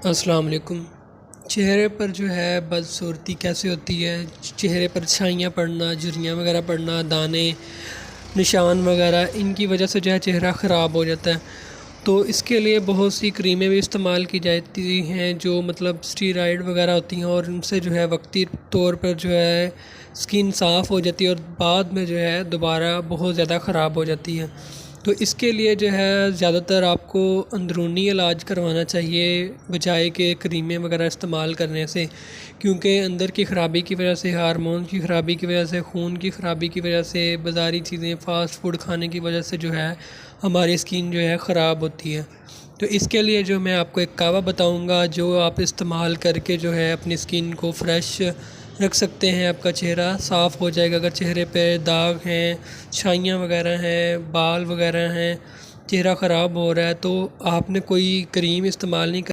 السلام علیکم۔ چہرے پر جو ہے بدصورتی کیسے ہوتی ہے؟ چہرے پر چھائیاں پڑنا، جھریاں وغیرہ پڑنا، دانے، نشان وغیرہ، ان کی وجہ سے جو ہے چہرہ خراب ہو جاتا ہے۔ تو اس کے لیے بہت سی کریمیں بھی استعمال کی جاتی ہیں جو مطلب اسٹیرائڈ وغیرہ ہوتی ہیں، اور ان سے جو ہے وقتی طور پر جو ہے اسکن صاف ہو جاتی ہے، اور بعد میں جو ہے دوبارہ بہت زیادہ خراب ہو جاتی ہے۔ تو اس کے لیے جو ہے زیادہ تر آپ کو اندرونی علاج کروانا چاہیے بجائے کہ کریمیں وغیرہ استعمال کرنے سے، کیونکہ اندر کی خرابی کی وجہ سے، ہارمون کی خرابی کی وجہ سے، خون کی خرابی کی وجہ سے، بازاری چیزیں فاسٹ فوڈ کھانے کی وجہ سے جو ہے ہماری اسکن جو ہے خراب ہوتی ہے۔ تو اس کے لیے جو میں آپ کو ایک کہوا بتاؤں گا جو آپ استعمال کر کے جو ہے اپنی اسکن کو فریش رکھ سکتے ہیں، آپ کا چہرہ صاف ہو جائے گا۔ اگر چہرے پہ داغ ہیں، چھائیاں وغیرہ ہیں، بال وغیرہ ہیں، چہرہ خراب ہو رہا ہے، تو آپ نے کوئی کریم استعمال نہیں